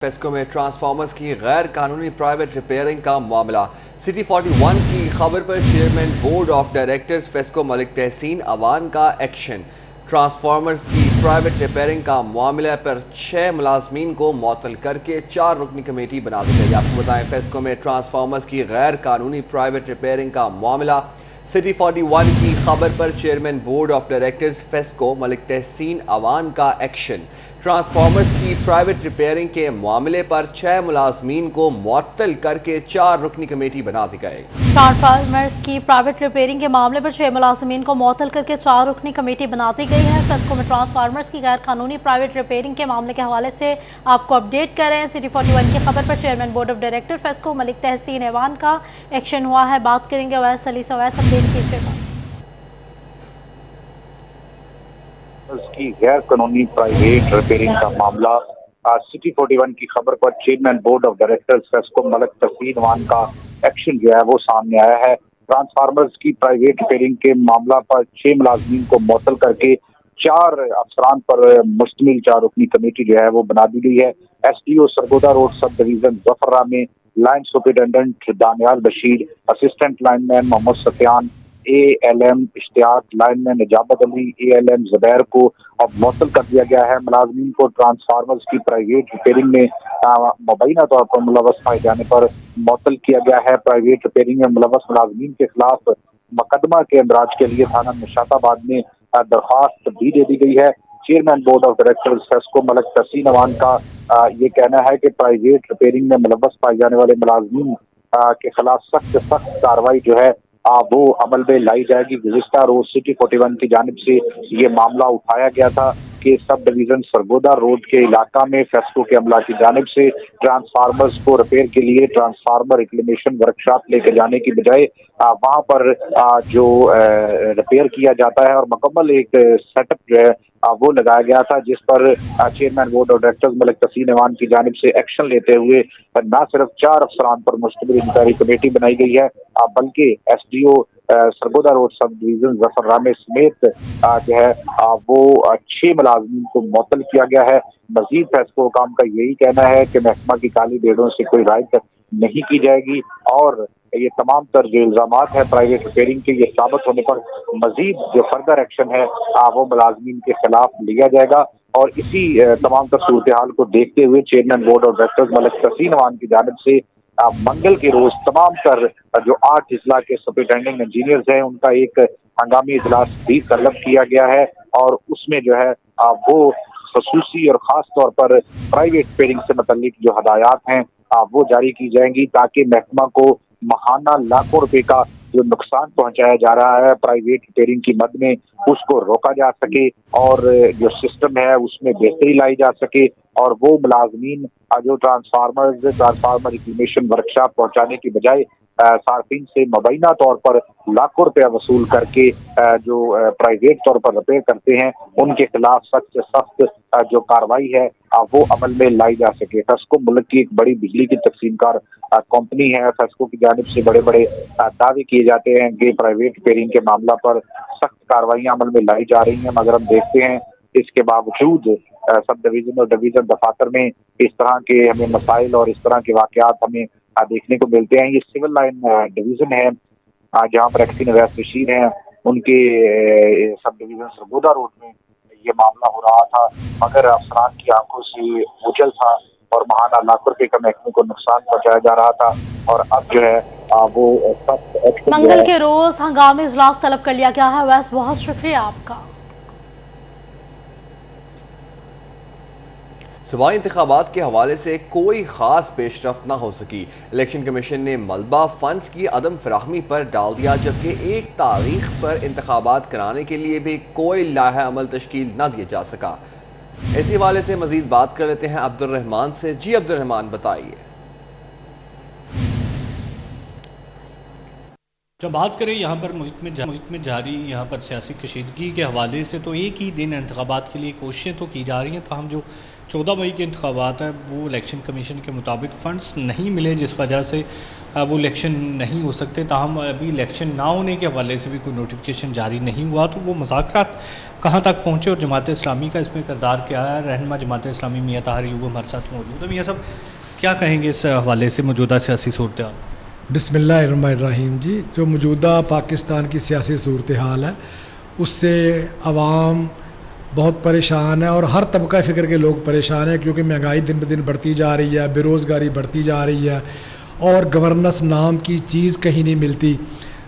فیسکو میں ٹرانسفارمرز کی غیر قانونی پرائیویٹ ریپیئرنگ کا معاملہ سٹی 41 کی خبر پر chairman board of directors FESCO Malik Tehseen Awan کا ایکشن۔ ٹرانسفارمرز کی پرائیویٹ ریپیئرنگ کا معاملہ پر 6 ملازمین کو معطل کر کے 4 رکنی کمیٹی بنا دی گئی۔ آپ کو بتائیں فیسکو میں ٹرانسفارمرز کی غیر قانونی پرائیویٹ ریپیئرنگ کا معاملہ سٹی 41 کی خبر پر chairman board of directors FESCO Malik Tehseen Awan کا ایکشن۔ ٹرانسفارمرز کی پرائیویٹ ریپیئرنگ کے معاملے پر 6 ملازمین کو معطل کر کے 4 رکنی کمیٹی بنا دی گئی۔ ٹرانسفارمرز کی پرائیویٹ ریپیئرنگ کے معاملے پر 6 ملازمین کو معطل کر کے 4 رکنی کمیٹی بنا دی گئی ہے۔ فیسکو میں ٹرانسفارمرز کی غیر قانونی پرائیویٹ ریپیئرنگ کے معاملے کے حوالے سے آپ کو اپڈیٹ کر رہے ہیں۔ سٹی 41 کی خبر پر chairman board of director FESCO Malik Tehseen Awan کا ایکشن ہوا ہے۔ بات کریں گے اویس علی سے۔ اویس اپڈیٹ کیجیے گا۔ کی غیر قانونی پرائیویٹ ریپیئرنگ کا معاملہ سٹی 41 کی خبر پر chairman board of directors FESCO Malik Tehseen Awan کا ایکشن جو ہے وہ سامنے آیا ہے۔ ٹرانسفارمرز کی پرائیویٹ ریپیئرنگ کے معاملہ پر 6 ملازمین کو معطل کر کے 4 افسران پر مشتمل 4 رکنی کمیٹی جو ہے وہ بنا دی گئی ہے۔ S D O Sargodha road subdivision Zafar Rami, line superintendent Danial Bashir, assistant lineman Muhammad Sufyan, A L M Ishtiaq, lineman Najabat Ali, A L M Zubair کو اب معطل کر دیا گیا ہے۔ ملازمین کو ٹرانسفارمرز کی پرائیویٹ ریپیئرنگ میں مبینہ طور پر ملوث پائے جانے پر معطل کیا گیا ہے۔ پرائیویٹ ریپیئرنگ میں ملوث ملازمین کے خلاف مقدمہ کے اندراج کے لیے تھانہ نشاط آباد میں درخواست بھی دے دی گئی ہے۔ Chairman board of directors FESCO Malik Tehseen Awan کا یہ کہنا ہے کہ پرائیویٹ ریپیئرنگ میں ملوث پائے جانے والے ملازمین کے خلاف سخت کارروائی جو ہے وہ عمل میں لائی جائے گی۔ گزشتہ روز سٹی 41 کی جانب سے یہ معاملہ اٹھایا گیا تھا کہ سب ڈویژن سرگودا روڈ کے علاقہ میں فیسکو کے عملہ کی جانب سے ٹرانسفارمرز کو ریپیئر کے لیے ٹرانسفارمر ریکلیمیشن ورکشاپ لے کے جانے کی بجائے وہاں پر جو ریپیئر کیا جاتا ہے اور مکمل ایک سیٹ اپ جو ہے وہ لگایا گیا تھا، جس پر چیئرمین بورڈ آف ڈائریکٹرز ملک تحسین ایوان کی جانب سے ایکشن لیتے ہوئے نہ صرف 4 افسران پر مشتمل انکوائری کمیٹی بنائی گئی ہے بلکہ S D O Sargodha road subdivision Zafar Rami سمیت جو ہے وہ 6 ملازمین کو معطل کیا گیا ہے۔ مزید فیسکو حکام کا یہی کہنا ہے کہ محکمہ کی کالی بھیڑوں سے کوئی رعایت نہیں کی جائے گی اور یہ تمام تر جو الزامات ہیں پرائیویٹ ریپیئرنگ کے یہ ثابت ہونے پر مزید جو فردر ایکشن ہے وہ ملازمین کے خلاف لیا جائے گا۔ اور اسی تمام تر صورتحال کو دیکھتے ہوئے چیئرمین بورڈ آف ڈائریکٹرز ملک تحسین ایوان کی جانب سے منگل کے روز تمام تر جو 8 اضلاع کے سپرنٹینڈنگ انجینئرز ہیں ان کا ایک ہنگامی اجلاس بھی طلب کیا گیا ہے اور اس میں جو ہے وہ خصوصی اور خاص طور پر پرائیویٹ ریپیئرنگ سے متعلق جو ہدایات ہیں وہ جاری کی جائیں گی تاکہ محکمہ کو ماہانہ لاکھوں روپے کا جو نقصان پہنچایا جا رہا ہے پرائیویٹ ریپیئرنگ کی مد میں اس کو روکا جا سکے اور جو سسٹم ہے اس میں بہتری لائی جا سکے اور وہ ملازمین جو ٹرانسفارمر ریکلیمیشن ورکشاپ پہنچانے کی بجائے صارفین سے مبینہ طور پر لاکھوں روپیہ وصول کر کے جو پرائیویٹ طور پر ریپیئر کرتے ہیں ان کے خلاف سخت سے سخت جو کارروائی ہے وہ عمل میں لائی جا سکے۔ فیسکو ملک کی ایک بڑی بجلی کی تقسیم کار کمپنی ہے۔ فیسکو کی جانب سے بڑے بڑے دعوے کیے جاتے ہیں کہ پرائیویٹ ریپیئرنگ کے معاملہ پر سخت کارروائیاں عمل میں لائی جا رہی ہیں، مگر ہم دیکھتے ہیں اس کے باوجود سب ڈویژن اور ڈویژن دفاتر میں اس طرح کے ہمیں مسائل اور اس طرح کے واقعات ہمیں دیکھنے کو ملتے ہیں۔ یہ سول لائن ڈویژن ہے جہاں پر ایکسین اویس بشیر ہیں، ان کے سب ڈویژن سرگودا روڈ میں یہ معاملہ ہو رہا تھا مگر افسران کی آنکھوں سے اوجھل تھا اور ماہانہ لاکھوں روپے کا محکمے کو نقصان پہنچایا جا رہا تھا اور اب جو ہے وہ منگل کے روز ہنگامی اجلاس طلب کر لیا گیا ہے۔ ویس بہت شکریہ آپ کا۔ صوبائی انتخابات کے حوالے سے کوئی خاص پیش رفت نہ ہو سکی۔ الیکشن کمیشن نے ملبہ فنڈز کی عدم فراہمی پر ڈال دیا جبکہ ایک تاریخ پر انتخابات کرانے کے لیے بھی کوئی لائحہ عمل تشکیل نہ دیا جا سکا۔ اسی حوالے سے مزید بات کر لیتے ہیں عبد الرحمان سے۔ جی عبد الرحمان بتائیے۔ جب بات کریں یہاں پر ملک میں جاری یہاں پر سیاسی کشیدگی کے حوالے سے تو ایک ہی دن انتخابات کے لیے کوششیں تو کی جا رہی ہیں، تاہم جو 14 मई के इंतखाबात हैं, वो इलेक्शन कमीशन के मुताबिक फंड्स नहीं मिले, जिस वजह से वो इलेक्शन नहीं हो सकते। ताहम अभी इलेक्शन ना होने के हवाले से भी कोई नोटिफिकेशन जारी नहीं हुआ, तो वो मुज़ाकरात कहाँ तक पहुँचे और जमात इस्लामी का इसमें किरदार क्या है। रहनुमा जमात इस्लामी मियां ताहिर अय्यूब हमारे साथ मौजूद है। मियां साहब, क्या कहेंगे इस हवाले से मौजूदा सियासी सूरत हाल? बिस्मिल्लाहिर्रहमानिर्रहीम जी, जो मौजूदा पाकिस्तान की सियासी सूरत हाल है उससे आवाम बहुत परेशान है और हर तबका फ़िक्र के लोग परेशान हैं, क्योंकि महंगाई दिन ब दिन बढ़ती जा रही है, बेरोज़गारी बढ़ती जा रही है और गवर्नेंस नाम की चीज़ कहीं नहीं मिलती।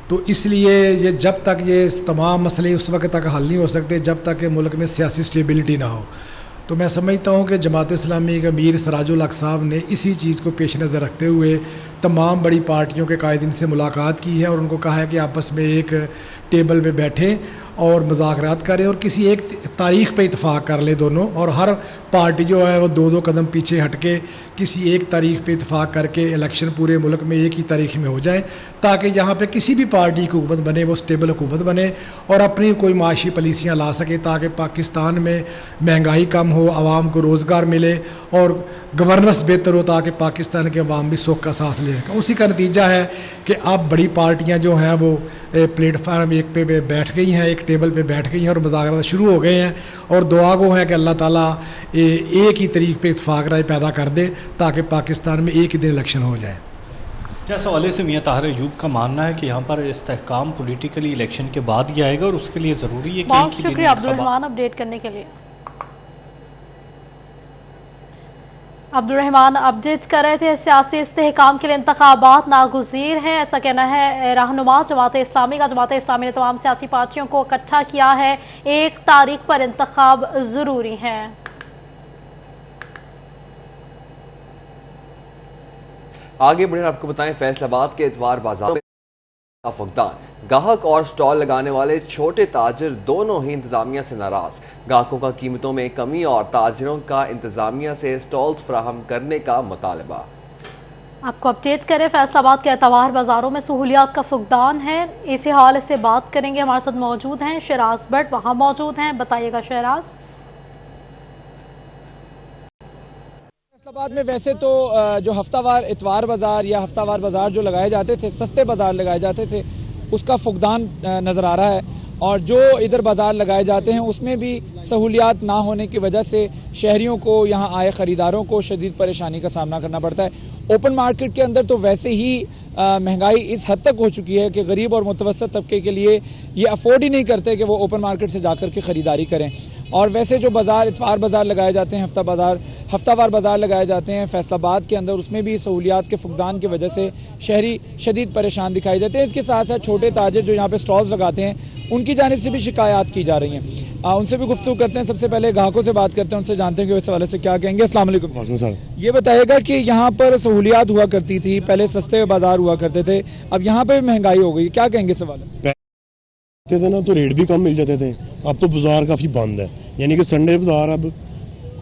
तो इसलिए ये जब तक ये तमाम मसले उस वक्त तक हल नहीं हो सकते जब तक कि मुल्क में सियासी स्टेबिलिटी ना हो। तो मैं समझता हूँ कि जमात इस्लामी के अमीर सराजुल हक साहब ने इसी चीज़ को पेश नज़र रखते हुए तमाम बड़ी पार्टियों के कायदीन से मुलाकात की है और उनको कहा है कि आपस में एक टेबल पे बैठें और मुज़ाकरात करें और किसी एक तारीख पे इत्फाक कर ले दोनों, और हर पार्टी जो है वो दो दो कदम पीछे हटके किसी एक तारीख पे इत्फाक करके इलेक्शन पूरे मुल्क में एक ही तारीख में हो जाए, ताकि यहाँ पे किसी भी पार्टी की हुकूमत बने वो स्टेबल हुकूमत बने और अपनी कोई माशी पॉलिसियाँ ला सके, ताकि पाकिस्तान में महंगाई कम हो, आवाम को रोज़गार मिले और गवर्नेंस बेहतर हो, ताकि पाकिस्तान के अवाम भी सुख का सांस ले सकें। उसी का नतीजा है कि अब बड़ी पार्टियाँ जो हैं वो प्लेटफार्म एक पे बैठ गई हैं, एक टेबल पे बैठ गई हैं और मुज़ाकरात शुरू हो गए हैं, और दुआ गो है कि अल्लाह ताला एक ही तरीक पे इत्फाक राय पैदा कर दे ताकि पाकिस्तान में एक ही दिन इलेक्शन हो जाए। जिस हवाले से मियां ताहिर अय्यूब का मानना है कि यहाँ पर इस्तेहकाम पॉलिटिकली इलेक्शन के बाद ही आएगा और उसके लिए ज़रूरी है कि बहुत शुक्रिया अब्दुल रहमान अपडेट करने के लिए। अब्दुल रहमान अपडेट कर रहे थे। सियासी इस्तेहकाम के लिए इंतखाबात नागुज़ीर हैं, ऐसा कहना है रहनुमा जमात इस्लामी का। जमात इस्लामी ने तमाम सियासी पार्टियों को इकट्ठा किया है, एक तारीख पर इंतखाब जरूरी है। आगे बढ़े आपको बताएं, फैसलाबाद के इतवार बाजार का फुकदान। गाहक और स्टॉल लगाने वाले छोटे ताजिर दोनों ही इंतजामिया से नाराज। गाहकों का कीमतों में कमी और ताजिरों का इंतजामिया से स्टॉल्स फराहम करने का मुतालबा। आपको अपडेट करें, फैसलाबाद के एतवार बाजारों में सहूलियात का फुकदान है। इसी हाल से बात करेंगे, हमारे साथ मौजूद हैं शहराज भट्ट, वहां मौजूद हैं, बताइएगा शहराज। फैसलाबाद में वैसे तो जो हफ्तावार इतवार बाजार या हफ्तावार बाजार जो लगाए जाते थे, सस्ते बाजार लगाए जाते थे, उसका फुकदान नजर आ रहा है, और जो इधर बाजार लगाए जाते हैं उसमें भी सहूलियात ना होने की वजह से शहरियों को, यहाँ आए खरीदारों को शदीद परेशानी का सामना करना पड़ता है। ओपन मार्केट के अंदर तो वैसे ही महंगाई इस हद तक हो चुकी है कि गरीब और मुतवस्सित तबके के लिए ये अफोर्ड ही नहीं करते कि वो ओपन मार्केट से जाकर के खरीदारी करें। और वैसे जो बाजार इतवार बाजार लगाए जाते हैं, हफ्तावार बाजार लगाए जाते हैं फैसलाबाद के अंदर, उसमें भी सहूलियात के फुकदान की वजह से शहरी शदीद परेशान दिखाई देते हैं। इसके साथ साथ छोटे ताजिर जो यहाँ पे स्टॉल्स लगाते हैं उनकी जानिब से भी शिकायत की जा रही हैं। उनसे भी गुफ्तगू करते हैं। सबसे पहले ग्राहकों से बात करते हैं, उनसे जानते हैं कि इस हवाले से क्या कहेंगे। अस्सलाम वालेकुम सर, ये बताइएगा कि यहाँ पर सहूलियात हुआ करती थी, पहले सस्ते बाजार हुआ करते थे, अब यहाँ पे महंगाई हो गई, क्या कहेंगे इस हवाले? थे ना तो रेट भी कम मिल जाते थे, अब तो बाजार काफी बंद है, यानी कि संडे बाजार अब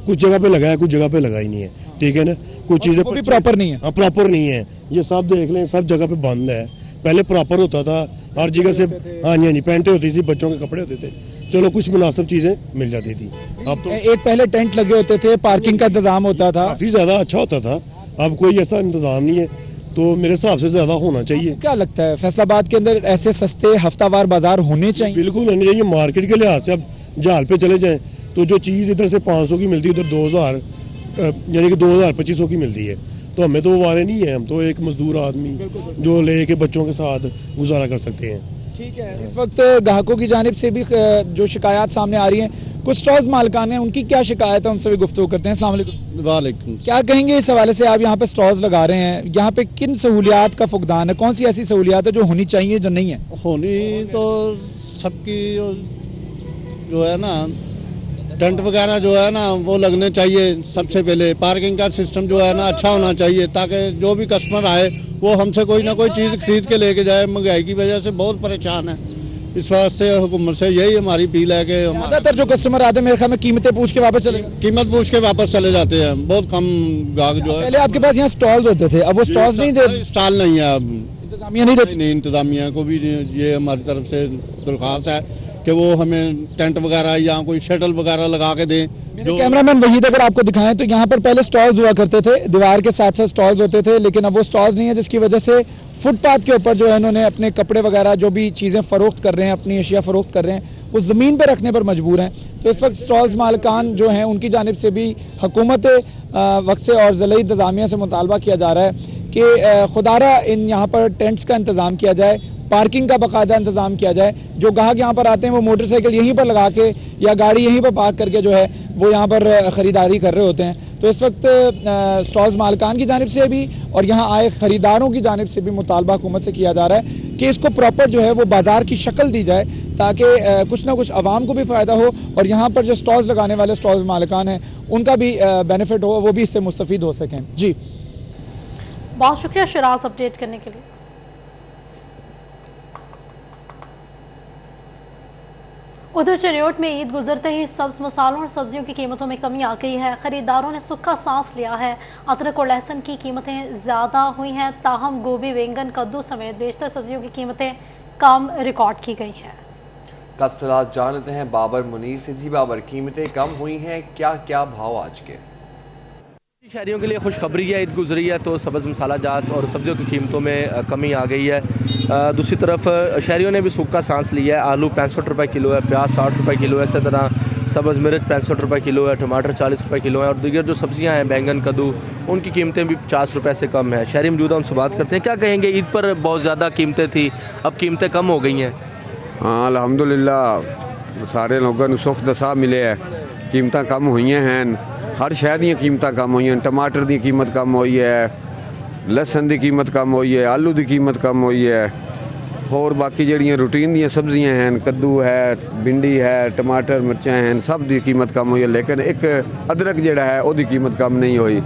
कुछ जगह पे लगा है, कुछ जगह पे लगा ही नहीं है। ठीक है ना, कुछ चीजें भी प्रॉपर नहीं है। हाँ, प्रॉपर नहीं है, ये सब देख लें, सब जगह पे बंद है। पहले प्रॉपर होता था, हर जगह से हाँ जी पैंटें होती थी, बच्चों के कपड़े होते थे, चलो कुछ मुनासिब चीजें मिल जाती थी। अब तो एक पहले टेंट लगे होते थे, पार्किंग का इंतजाम होता था, काफी ज्यादा अच्छा होता था, अब कोई ऐसा इंतजाम नहीं है, तो मेरे हिसाब से ज्यादा होना चाहिए। क्या लगता है फैसलाबाद के अंदर ऐसे सस्ते हफ्तावार बाजार होने चाहिए? बिल्कुल होने चाहिए। मार्केट के लिहाज से अब जहाल पे चले जाएं तो जो चीज इधर से 500 की मिलती है उधर 2000 यानी कि 2000-2500 की मिलती है, तो हमें तो वो वाले नहीं है, हम तो एक मजदूर आदमी जो लेके बच्चों के साथ गुजारा कर सकते हैं। ठीक है, इस वक्त ग्राहकों की जानिब से भी जो शिकायत सामने आ रही हैं, कुछ स्टॉल्स मालिकान हैं, उनकी क्या शिकायत है, उनसे भी गुफ्तगू करते हैं। अस्सलाम वालेकुम। वालेकुम। क्या कहेंगे इस हवाले से, आप यहाँ पे स्टॉल्स लगा रहे हैं, यहाँ पे किन सहूलियात का फुकदान है, कौन सी ऐसी सहूलियात है जो होनी चाहिए जो नहीं है? होनी तो सबकी जो है ना, टेंट वगैरह जो है ना वो लगने चाहिए। सबसे पहले पार्किंग का सिस्टम जो है ना अच्छा होना चाहिए, ताकि जो भी कस्टमर आए वो हमसे कोई ना कोई चीज़ खरीद के लेके जाए। महंगाई की वजह से बहुत परेशान है, इस वास्ते हुकूमत से यही हमारी अपील है कि ज्यादातर जो कस्टमर आते हैं मेरे ख्याल में कीमतें पूछ के वापस चले कीमत पूछ के वापस चले जाते हैं। बहुत कम ग्राहक जो है। पहले आपके पास यहाँ स्टॉल्स होते थे, अब वो स्टॉल्स नहीं थे, स्टॉल नहीं है, अब इंतजामिया नहीं देती। नहीं, इंतजामिया को भी ये हमारी तरफ से दरख्वास्त है کہ وہ ہمیں ٹینٹ وغیرہ یا کوئی شٹل وغیرہ لگا کے دیں. کیمرہ مین وحید اگر آپ کو دکھائیں تو یہاں پر پہلے سٹالز ہوا کرتے تھے, دیوار کے ساتھ ساتھ سٹالز ہوتے تھے, لیکن اب وہ سٹالز نہیں ہے, جس کی وجہ سے فٹ پاتھ کے اوپر جو ہے انہوں نے اپنے کپڑے وغیرہ جو بھی چیزیں فروخت کر رہے ہیں, اپنی اشیاء فروخت کر رہے ہیں, وہ زمین پہ رکھنے پر مجبور ہیں. تو اس وقت سٹالز مالکان جو ہیں ان کی جانب سے بھی حکومت وقت سے اور ضلعی انتظامیہ سے مطالبہ کیا جا رہا ہے کہ خدارہ یہاں پر ٹینٹس کا انتظام کیا جائے, پارکنگ کا باقاعدہ انتظام کیا جائے. جو گاہک یہاں پر آتے ہیں وہ موٹر سائیکل یہیں پر لگا کے یا گاڑی یہیں پر پارک کر کے جو ہے وہ یہاں پر خریداری کر رہے ہوتے ہیں. تو اس وقت سٹالز مالکان کی جانب سے بھی اور یہاں آئے خریداروں کی جانب سے بھی مطالبہ حکومت سے کیا جا رہا ہے کہ اس کو پراپر جو ہے وہ بازار کی شکل دی جائے, تاکہ کچھ نہ کچھ عوام کو بھی فائدہ ہو اور یہاں پر جو سٹالز لگانے والے سٹالز مالکان ہیں ان کا بھی بینیفٹ ہو, وہ بھی اس سے مستفید ہو سکیں. جی بہت شکریہ شراز اپڈیٹ کرنے کے لیے. ادھر چنیوٹ میں عید گزرتے ہی سبز مسالوں اور سبزیوں کی قیمتوں میں کمی آ گئی ہے. خریداروں نے سکھا سانس لیا ہے. ادرک اور لہسن کی قیمتیں زیادہ ہوئی ہیں, تاہم گوبھی, بینگن, کدو سمیت بیشتر سبزیوں کی قیمتیں کم ریکارڈ کی گئی ہیں. تفصیلات جانتے ہیں بابر منیر سے. جی بابر, قیمتیں کم ہوئی ہیں, کیا کیا بھاؤ آج کے؟ شہریوں کے لیے خوشخبری ہے, عید گزری ہے تو سبز مسالہ جات اور سبزیوں کی قیمتوں میں کمی آ گئی ہے. دوسری طرف شہریوں نے بھی سوکھا سانس لیا ہے. آلو 65 روپے کلو ہے, پیاز 60 روپے کلو ہے, اسی طرح سبز مرچ 65 روپے کلو ہے, ٹماٹر 40 روپے کلو ہے, اور دیگر جو سبزیاں ہیں بینگن, کدو, ان کی قیمتیں بھی 50 روپے سے کم ہیں. شہری موجودہ ان سے بات کرتے ہیں, کیا کہیں گے؟ عید پر بہت زیادہ قیمتیں تھیں, اب قیمتیں کم ہو گئی ہیں. ہاں الحمدللہ سارے لوگوں کو سکھ دسا ملے ہے, قیمتیں کم ہوئی ہیں. ہر شے دی قیمتیں کم ہوئی ہیں. ٹماٹر دی قیمت کم ہوئی ہے, لسن دی قیمت کم ہوئی ہے, آلو دی قیمت کم ہوئی ہے, اور باقی جڑیاں روٹین دی سبزیاں ہیں, کدو ہے, بھنڈی ہے, ٹماٹر, مرچیں ہیں, سب دی قیمت کم ہوئی ہے. لیکن ایک ادرک جڑا ہے وہ دی قیمت کم نہیں ہوئی,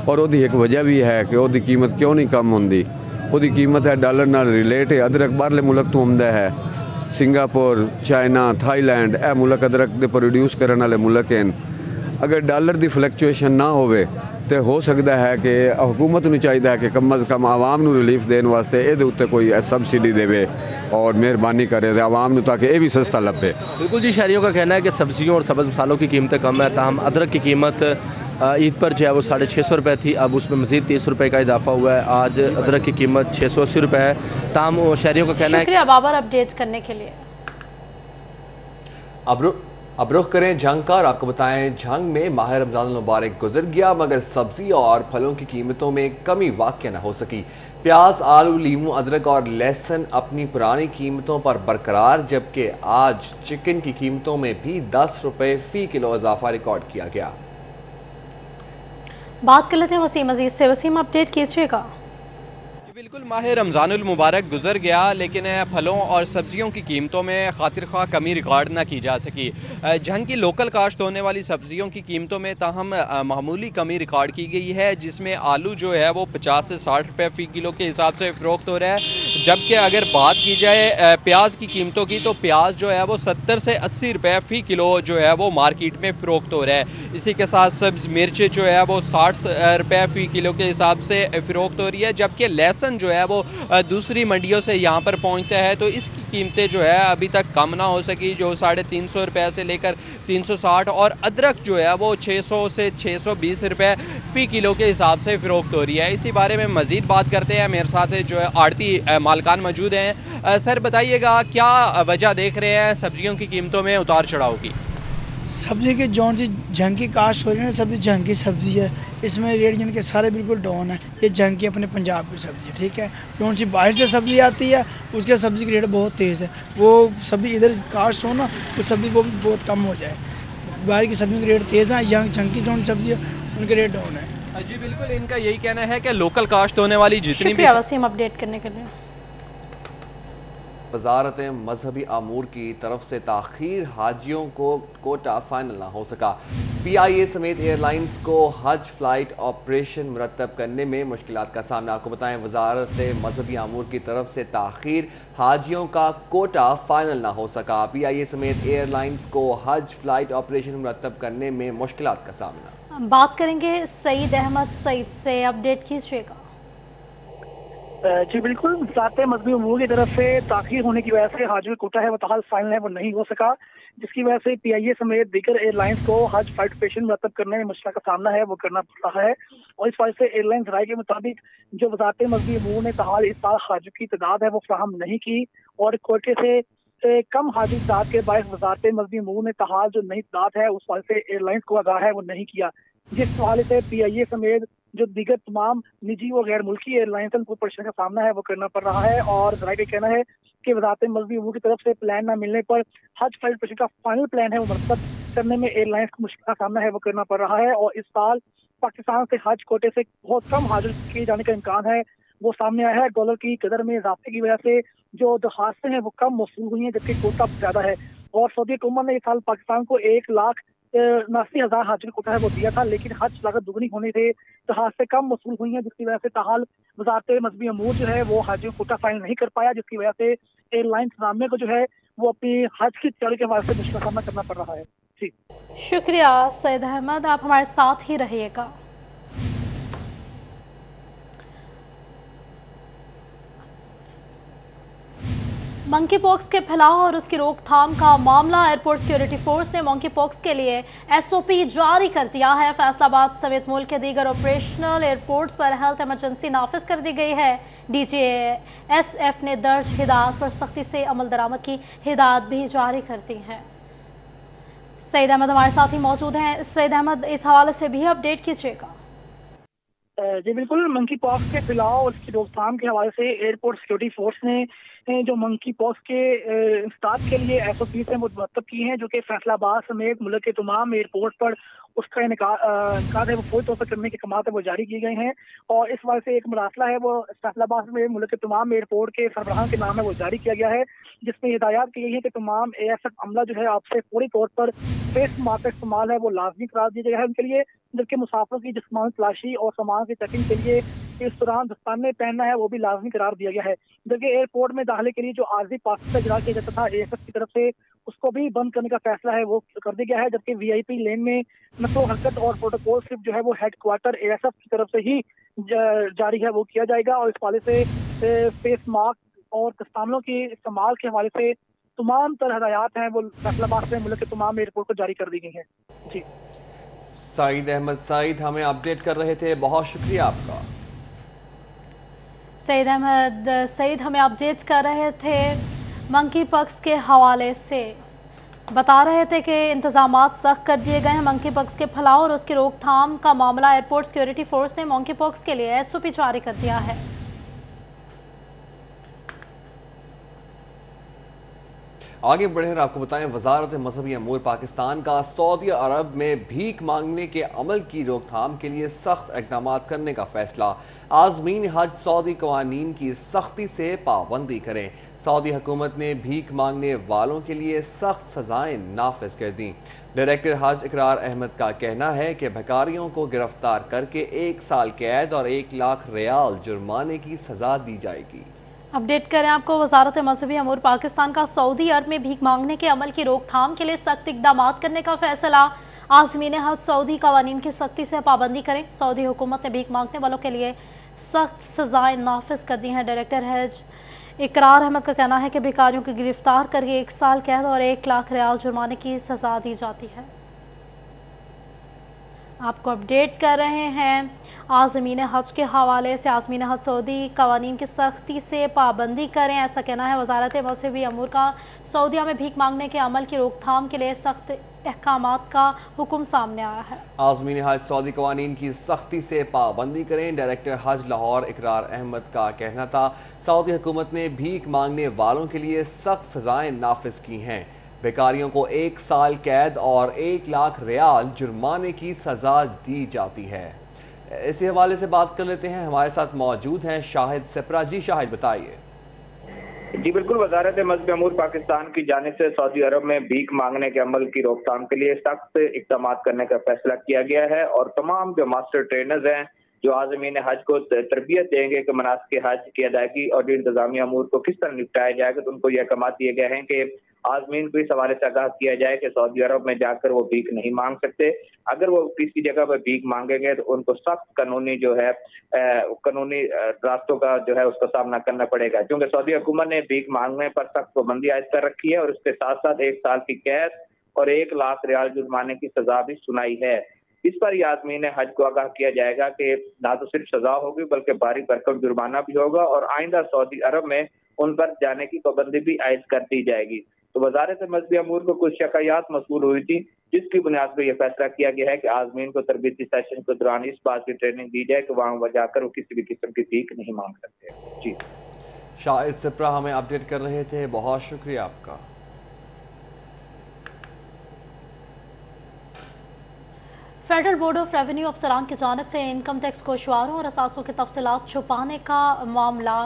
اور وہ دی ایک وجہ بھی ہے کہ وہ دی قیمت کیوں نہیں کم ہوندی. وہ دی قیمت ہے ڈالر نال ریلیٹ ہے. ادرک باہرلے ملک تو آمدا ہے, سنگاپور, چائنا, تھائی لینڈ, اے ملک ادرک دے پروڈیوس کرنے والے ملک ہیں. اگر ڈالر دی فلیکچویشن نہ ہوئے تو ہو سکتا ہے کہ حکومت نو چاہیے کہ کم از کم عوام نو ریلیف دین واسطے یہ اتنے کوئی سبسڈی دے اور مہربانی کرے عوام نو, تاکہ یہ بھی سستا لبے. بالکل جی, شہریوں کا کہنا ہے کہ سبزیوں اور سبز مسالوں کی قیمتیں کم ہے, تاہم ادرک کی قیمت عید پر جو ہے وہ 650 روپے تھی, اب اس میں مزید 30 روپے کا اضافہ ہوا ہے. آج ادرک کی قیمت 680 روپے ہے. تاہم شہریوں کا کہنا ہے. شکریہ بابر اپڈیٹ کرنے کے لیے. اب رخ کریں جنگ کا, اور آپ کو بتائیں جنگ میں ماہ رمضان المبارک گزر گیا, مگر سبزی اور پھلوں کی قیمتوں میں کمی واقع نہ ہو سکی. پیاز, آلو, لیموں, ادرک اور لہسن اپنی پرانی قیمتوں پر برقرار, جبکہ آج چکن کی قیمتوں میں بھی 10 روپے فی کلو اضافہ ریکارڈ کیا گیا. بات کر لیتے ہیں وسیم عزیز سے. وسیم اپڈیٹ کیجیے گا. بالکل, ماہ رمضان المبارک گزر گیا, لیکن پھلوں اور سبزیوں کی قیمتوں میں خاطر خواہ کمی ریکارڈ نہ کی جا سکی. جھنگ کی لوکل کاشت ہونے والی سبزیوں کی قیمتوں میں تاہم معمولی کمی ریکارڈ کی گئی ہے, جس میں آلو جو ہے وہ 50 سے 60 روپے فی کلو کے حساب سے فروخت ہو رہا ہے, جبکہ اگر بات کی جائے پیاز کی قیمتوں کی تو پیاز جو ہے وہ 70 سے 80 روپے فی کلو جو ہے وہ مارکیٹ میں فروخت ہو رہا ہے. اسی کے ساتھ سبز مرچ جو ہے وہ 60 روپے فی کلو کے حساب سے فروخت ہو رہی ہے, جبکہ لہسن جو ہے وہ دوسری منڈیوں سے یہاں پر پہنچتا ہے, تو اس کی قیمتیں جو ہے ابھی تک کم نہ ہو سکی, جو 350 روپے سے لے کر 360, اور ادرک جو ہے وہ 600 سے 620 روپے فی کلو کے حساب سے فروخت ہو رہی ہے. اسی بارے میں مزید بات کرتے ہیں, میرے ساتھ جو ہے آڑتی مالکان موجود ہیں. سر بتائیے گا کیا وجہ دیکھ رہے ہیں سبزیوں کی قیمتوں میں اتار چڑھاؤ کی؟ سبزی کے جون سی جھنگ کی کاشت ہو رہی ہے, سبزی جھنگ کی سبزی ہے, اس میں ریٹ جن کے سارے بالکل ڈاؤن ہے. یہ جھنگ کی اپنے پنجاب کی سبزی ہے, ٹھیک ہے. جون سی باہر سے سبزی آتی ہے اس کے سبزی کی ریٹ بہت تیز ہے, وہ سبزی ادھر کاشت ہو نا تو سبزی وہ بھی بہت کم ہو جائے. باہر کی سبزی کی ریٹ تیز ہے, یہاں جھنگ کی جون سبزی ہے ان کے ریٹ ڈاؤن ہے. جی بالکل, ان کا یہی کہنا ہے کہ لوکل کاشت ہونے والی جتنی بھی. وسیم اپڈیٹ کرنے کے لیے. وزارت مذہبی امور کی طرف سے تاخیر, حاجیوں کو کوٹا فائنل نہ ہو سکا. پی آئی اے سمیت ایئر لائنز کو حج فلائٹ آپریشن مرتب کرنے میں مشکلات کا سامنا. آپ کو بتائیں وزارت مذہبی امور کی طرف سے تاخیر, حاجیوں کا کوٹا فائنل نہ ہو سکا. پی آئی اے سمیت ایئر لائنز کو حج فلائٹ آپریشن مرتب کرنے میں مشکلات کا سامنا. بات کریں گے سعید احمد سعید سے, اپڈیٹ کیجیے گا. जी बिल्कुल, वज़ारत मज़हबी उमूर की तरफ से ताख़ीर होने की वजह से हज कोटा है वो ताहाल फाइनल है वो नहीं हो सका, जिसकी वजह से PIA समेत दीगर एयरलाइंस को हज फ्लाइट ऑपरेशन मुरतब करने में मुश्किल का सामना है वो करना पड़ रहा है। और इस वजह से एयरलाइंस राय के मुताबिक जो वज़ारत मज़हबी उमूर ने ताहाल इस साल हज की तादाद है वो फराहम नहीं की और कोटे से कम हाजी तादाद के बायस वज़ारत मज़हबी उमूर ने ताहाल जो नई तादाद है उस वजह से एयरलाइंस को आगाह है वो नहीं किया, जिस हवाले से PIA समेत जो दीगर तमाम निजी और गैर मुल्की एयरलाइंस को परेशानी का सामना है वो करना पड़ रहा है। और जरा का कहना है कि वज़ारत मज़हबी उमूर की तरफ से प्लान न मिलने पर हज फ्लाइट ऑपरेशन का फाइनल प्लान है वो मुरतब करने में एयरलाइंस को मुश्किल का सामना है वो करना पड़ रहा है। और इस साल पाकिस्तान से हज कोटे से बहुत कम हाजिर किए जाने का इम्कान है वो सामने आया है। डॉलर की कदर में इजाफे की वजह से जो दरखास्तें हैं वो कम मौसूल हुई हैं, जबकि कोटा ज़्यादा है। और सऊदी हुकूमत ने इस साल पाकिस्तान को 1,89,000 हाजिर कोटा है वो दिया था, लेकिन हज लागत दुगनी होने से दरखास्तें कम मौसूल हुई हैं, जिसकी वजह से ताहाल वज़ारत मज़हबी उमूर जो है वो हज कोटा फाइनल नहीं कर पाया, जिसकी वजह से एयरलाइन इंतजामिया को जो है वो अपनी हज की तैयारी के हवाले से मुश्किल का सामना करना पड़ रहा है। जी शुक्रिया सैयद अहमद, आप हमारे साथ ही रहिएगा। मंकी पॉक्स के फैलाव और उसकी रोकथाम का मामला, एयरपोर्ट सिक्योरिटी फोर्स ने मंकी पॉक्स के लिए SOP जारी कर दिया है। फैसलाबाद समेत मुल्क के दीगर ऑपरेशनल एयरपोर्ट्स पर हेल्थ इमरजेंसी नाफिज कर दी गई है। DGASF ने दर्ज हिदायत पर सख्ती से अमल दरामद की हिदायत भी जारी कर दी है। सईद अहमद हमारे साथ ही मौजूद हैं। सईद अहमद, इस हवाले से भी अपडेट कीजिएगा। जी बिल्कुल, मंकी पॉक्स के फैलाव और उसकी रोकथाम के हवाले से एयरपोर्ट सिक्योरिटी फोर्स ने जो मंकी पॉक्स के इंसदाद के लिए SOP से मुरतब की हैं, जो कि फैसलाबाद समेत मुल्क के तमाम एयरपोर्ट पर उसका इनकाद है वो फौरी तौर पर करने के कमात है वो जारी किए गए हैं। और इस वजह से एक मरासला है वो फैसलाबाद में मुल्क के तमाम एयरपोर्ट के सरबराहान के नाम है वो जारी किया गया है, जिसमें हिदायत की गई है कि तमाम AFF अमला जो है आपसे फौरी तौर पर फेस मास्क का इस्तेमाल है वो लाजमी करार दिया गया है उनके लिए, जबकि मुसाफिर की जिस्मानी तलाशी और सामान की चेकिंग के लिए इस दौरान दस्ताने पहनना है वो भी लाजमी करार दिया गया है। जबकि एयरपोर्ट में दाखिले के लिए जो आर्जी पास का इजरा किया जाता था AFF की तरफ से, उसको भी बंद करने का फैसला है वो कर दिया गया है, जबकि VIP लेन में नक्लो हरकत और प्रोटोकॉल सिर्फ जो है वो हेडक्वार्टर AFF की तरफ से ही जारी है वो किया जाएगा। और इस हवाले से फेस मास्क और दस्तानों के इस्तेमाल के हवाले से तमाम तरह हदायत हैं वो फैसलाबाद से मुल्क के तमाम एयरपोर्ट को जारी कर दी गई हैं। जी सईद अहमद सईद हमें अपडेट कर रहे थे, बहुत शुक्रिया आपका। सईद अहमद सईद हमें अपडेट कर रहे थे मंकी पॉक्स के हवाले से, बता रहे थे कि इंतजामात सख्त कर दिए गए हैं मंकी पॉक्स के फैलाव और उसकी रोकथाम का मामला। एयरपोर्ट सिक्योरिटी फोर्स ने मंकी पॉक्स के लिए SOP जारी कर दिया है। आगे बढ़े और आपको बताएं, वजारत मजहबी अमूर पाकिस्तान का सऊदी अरब में भीख मांगने के अमल की रोकथाम के लिए सख्त इकदाम करने का फैसला। आज़मीन हज सऊदी कवानीन की सख्ती से पाबंदी करें। सऊदी हुकूमत ने भीख मांगने वालों के लिए सख्त सजाएं नाफिज कर दी। डायरेक्टर हज इकरार अहमद का कहना है कि भिखारियों को गिरफ्तार करके 1 साल कैद और 1 लाख रियाल जुर्माने की सजा दी जाएगी। अपडेट करें आपको, वजारत मजहबी अमूर पाकिस्तान का सऊदी अरब में भीख मांगने के अमल की रोकथाम के लिए सख्त इकदाम करने का फैसला। आज़मीन हज सऊदी कवानीन की सख्ती से पाबंदी करें। सऊदी हुकूमत ने भीख मांगने वालों के लिए सख्त सजाएं नाफिज कर दी हैं। डायरेक्टर हज इकरार अहमद का कहना है कि भिखारियों को गिरफ्तार करके 1 साल कैद और 1 लाख रियाल जुर्माने की सजा दी जाती है। आपको अपडेट कर रहे हैं आज़मीन हज के हवाले से। आज़मीन हज सऊदी कवानीन की सख्ती से पाबंदी करें, ऐसा कहना है वजारत मजहबी अमूर का। सऊदीया में भीख मांगने के अमल की रोकथाम के लिए सख्त अहकामात का हुक्म सामने आया है। आज़मीन हज सऊदी कवानीन की सख्ती से पाबंदी करें। डायरेक्टर हज लाहौर इकरार अहमद का कहना था, सऊदी हुकूमत ने भीख मांगने वालों के लिए सख्त सजाएं नाफिज की हैं। भिखारियों को 1 साल कैद और 1 लाख रियाल जुर्माने की सजा दी जाती है। इसी हवाले से बात कर लेते हैं, हमारे साथ मौजूद हैं शाहिद सिपरा। जी शाहिद, बताइए। जी बिल्कुल, वजारत मजहबी अमूर पाकिस्तान की जानिब से सऊदी अरब में भीख मांगने के अमल की रोकथाम के लिए सख्त इक़दाम करने का फैसला किया गया है और तमाम जो मास्टर ट्रेनर्स हैं जो आज़मीन हज को तरबियत देंगे कि मनासिक हज की अदायगी और इंतजामी अमूर को किस तरह निपटाया जाएगा, तो उनको यह अहकाम दिए गए हैं कि आज़मीन को इस हवाले से आगाह किया जाए कि सऊदी अरब में जाकर वो भीख नहीं मांग सकते। अगर वो किसी जगह पर भीख मांगेंगे तो उनको सख्त कानूनी जो है कानूनी रास्तों का जो है उसका सामना करना पड़ेगा, क्योंकि सऊदी हुकूमत ने भीख मांगने पर सख्त पाबंदी आयद कर रखी है और उसके साथ साथ 1 साल की कैद और 1 लाख रियाल जुर्माने की सजा भी सुनाई है। इस पर याज़मीन हज को आगाह किया जाएगा कि ना तो सिर्फ सजा होगी बल्कि भारी भरकम जुर्माना भी होगा और आइंदा सऊदी अरब में उन पर जाने की पाबंदी भी आयद कर दी जाएगी। तो वजारत मजहबी अमूर को कुछ शिकायत मौसूल हुई थी, जिसकी बुनियाद पर यह फैसला किया गया है कि आज़मीन को तरबीती सेशन के दौरान इस बात की ट्रेनिंग दी जाए कि वहां जाकर वो किसी भी किस्म की भीख नहीं मांग सकते। जी शाहिद सिप्रा हमें अपडेट कर रहे थे, बहुत शुक्रिया आपका। फेडरल बोर्ड ऑफ रेवेन्यू अफसरान की जानिब से इनकम टैक्स गोशवारों और असासों की तफसीलात छुपाने का मामला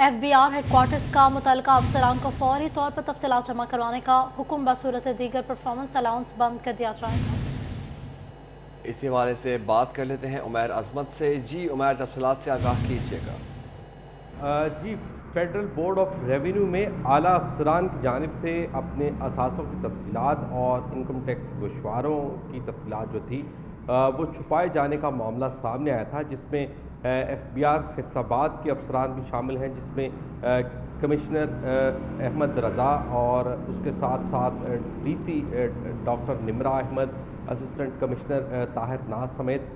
FBI हेडक्वार्टर्स का मुतल्लिका अफसरान को फौरी तौर पर तफसीलात जमा करवाने का हुक्म बसूरत दीगर परफॉर्मेंस अलाउंस बंद कर दिया जाएगा। इसी हवाले से बात कर लेते हैं उमैर अजमत से। जी उमैर, तफसीलात से आगाह कीजिएगा। जी, फेडरल बोर्ड ऑफ रेवेन्यू में आला अफसरान की जानिब से अपने असासों की तफसीलात और इनकम टैक्स गोशवारों की तफसीलात जो थी वो छुपाए जाने का मामला सामने आया था, जिसमें FBI फैसलाबाद के अफसरान भी शामिल हैं, जिसमें कमिश्नर अहमद रज़ा और उसके साथ साथ DC doctor Nimra Ahmad, assistant commissioner Tahir Naz समेत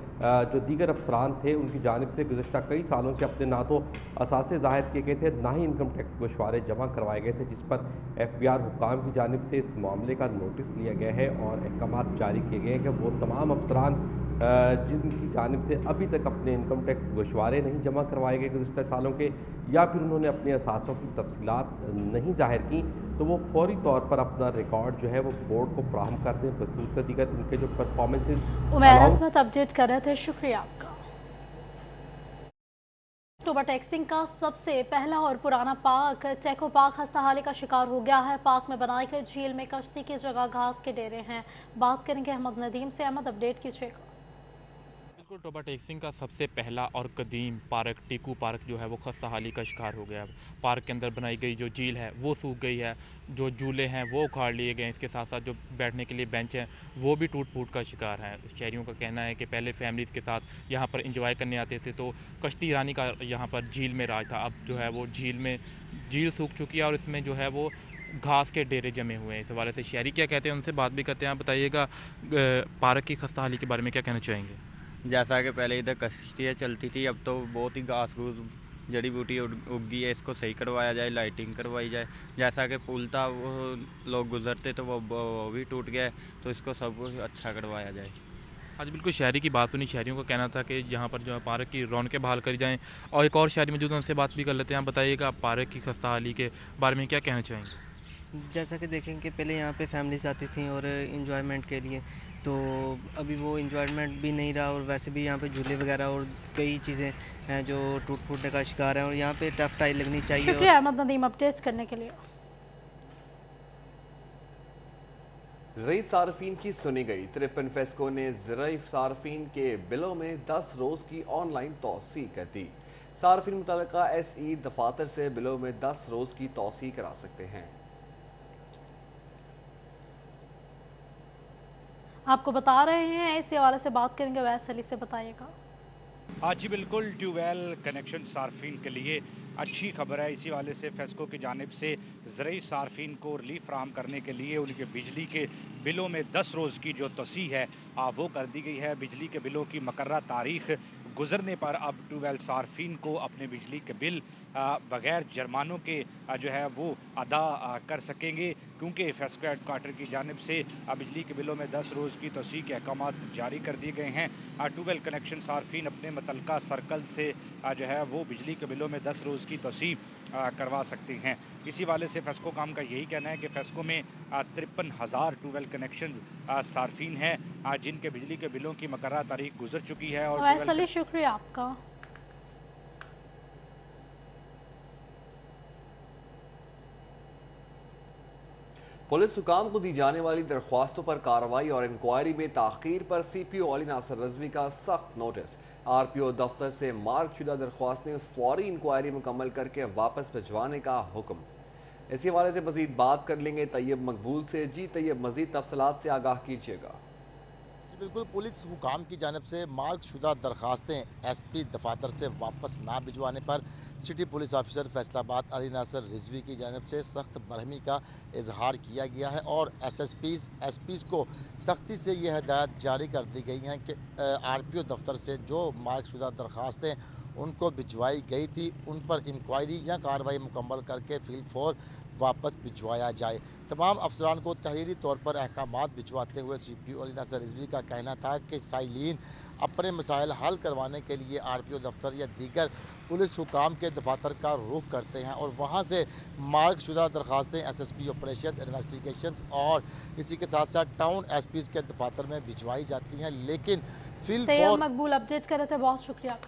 जो दीगर अफसरान थे, उनकी जानिब से गुज़श्ता कई सालों से अपने ना तो असासे ज़ाहिर किए गए थे, ना ही इनकम टैक्स गोशवारे जमा करवाए गए थे, जिस पर FBI हुकाम की जानिब से इस मामले का नोटिस लिया गया है और अहकाम जारी किए गए हैं कि वो तमाम अफसरान जिनकी जानिब से अभी तक अपने इनकम टैक्स गोशवारे नहीं जमा करवाए गए गुज़श्ता सालों के, या फिर उन्होंने अपने असासों की तफसीलात नहीं जाहिर की, तो वो फौरी तौर पर अपना रिकॉर्ड जो है वो बोर्ड को फ्राहम कर दें बसूरत दीगर उनके जो परफॉर्मेंसेज। उमैर अजमत अपडेट कर रहे थे, शुक्रिया आपका। अक्टूबर टैक्सिंग का सबसे पहला और पुराना पार्क चेको पार्क खस्ताहाली का शिकार हो गया है। पार्क में बनाई गई झील में कश्ती की जगह घास के डेरे हैं। बात करेंगे अहमद नदीम से। अहमद, अपडेट कीजिएगा। बिल्कुल, टोबा टैक्सिंग का सबसे पहला और कदीम पार्क टीकू पार्क जो है वो खस्ताहाली का शिकार हो गया। पार्क के अंदर बनाई गई जो झील है वो सूख गई है, जो झूले हैं वो उखाड़ लिए गए, इसके साथ साथ जो बैठने के लिए बेंच हैं वो भी टूट फूट का शिकार हैं। शहरियों का कहना है कि पहले फैमिलीज़ के साथ यहाँ पर इंजॉय करने आते थे तो कश्ती रानी का यहाँ पर झील में राज था। अब जो है वो झील सूख चुकी है और इसमें जो है वो घास के डेरे जमे हुए हैं। इस हवाले से शहरी क्या कहते हैं उनसे बात भी करते हैं। आप बताइएगा पार्क की खस्ताहाली के बारे में क्या कहना चाहेंगे? जैसा कि पहले इधर कश्तियाँ चलती थी, अब तो बहुत ही घास घूस जड़ी बूटी उग गई है, इसको सही करवाया जाए, लाइटिंग करवाई जाए। जैसा कि पुल था वो लोग गुजरते तो वो भी टूट गया है, तो इसको सब कुछ अच्छा करवाया जाए। आज बिल्कुल शहरी की बात सुनी, शहरियों का कहना था कि यहाँ पर जो है पार्क की रौनकें बहाल करी जाएँ, और एक और शहरी मौजूद है उनसे बात भी कर लेते हैं। आप बताइएगा पार्क की खस्ताहाली के बारे में क्या कहना चाहेंगे? जैसा कि देखें कि पहले यहाँ पे फैमिलीज आती थी और इंजॉयमेंट के लिए, तो अभी वो इंजॉयमेंट भी नहीं रहा और वैसे भी यहाँ पे झूले वगैरह और कई चीज़ें हैं जो टूट फूटने का शिकार है और यहाँ पे टफ टाइल लगनी चाहिए। शुक्रिया अहमद नदीम अपडेट करने के लिए। ज़राई सार्फिन की सुनी गई। 53 फेस्को ने ज़राई सार्फिन के बिलों में 10 रोज़ की ऑनलाइन तोसी कर दी। सार्फिन मुतल्लिका SE दफातर से बिलों में 10 रोज़ की तोसी करा सकते हैं। आपको बता रहे हैं, इस हवाले से बात करेंगे वैस अली से, बताइएगा। हाँ जी बिल्कुल, ट्यूबवेल कनेक्शन सार्फिन के लिए अच्छी खबर है। इसी वाले से फेस्को की जानिब से ज़राई सार्फिन को रिलीफ फराहम करने के लिए उनके बिजली के बिलों में 10 रोज़ की जो तोसी है वो कर दी गई है। बिजली के बिलों की मुकर्रर तारीख गुजरने पर अब ट्यूबवेल सार्फिन को अपने बिजली के बिल बगैर जुर्मानों के जो है वो अदा कर सकेंगे, क्योंकि फेस्को हेडक्वार्टर की जानिब से बिजली के बिलों में 10 रोज़ की तोसी के अहकाम जारी कर दिए गए हैं। ट्यूबवेल कनेक्शन सार्फिन अपने मुतल्लिका सर्कल से जो है वो बिजली के बिलों में 10 रोज़ की तोसी करवा सकते हैं। इसी वाले से फेस्को काम का यही कहना है कि फेस्को में 53,000 ट्यूबवेल कनेक्शन सार्फिन हैं जिनके बिजली के बिलों की मुकर्रर तारीख गुजर चुकी है। और शुक्रिया आपका। पुलिस हुकाम को दी जाने वाली दरख्वास्तों पर कार्रवाई और इंक्वायरी में ताखीर पर CPO अली नासिर रजवी का सख्त नोटिस। RPO दफ्तर से मार्क शुदा दरख्वास्तें फौरी इंक्वायरी मुकम्मल करके वापस भिजवाने का हुक्म। इसी हवाले से मजीद बात कर लेंगे तैयब मकबूल से। जी तैयब, मजीद तफसलात से आगाह कीजिएगा। बिल्कुल, पुलिस हुकाम की जानिब से मार्क शुदा दरखास्तें एसपी दफातर से वापस ना भिजवाने पर city police officer Faisalabad Ali Nasir Rizvi की जानिब से सख्त बरहमी का इजहार किया गया है और एसपीज़ को सख्ती से यह हदायत जारी कर दी गई हैं कि आरपीओ दफ्तर से जो मार्क शुदा दरखास्तें उनको भिजवाई गई थी उन पर इंक्वायरी या कार्रवाई मुकम्मल करके फील्ड फोर वापस भिजवाया जाए। तमाम अफसरान को तहरीरी तौर पर अहकामात भिजवाते हुए सीपीओ अली नासिर रिजवी का कहना था कि साइलिन अपने मसाइल हल करवाने के लिए आरपीओ दफ्तर या दीगर पुलिस हुकाम के दफातर का रुख करते हैं और वहां से मार्क शुदा दरखास्तें एसएसपी ऑपरेशन इन्वेस्टिगेशंस और इसी के साथ साथ टाउन एसपीज के दफातर में भिजवाई जाती हैं। लेकिन फील्ड मकबूल अपडेट कर रहे थे, बहुत शुक्रिया।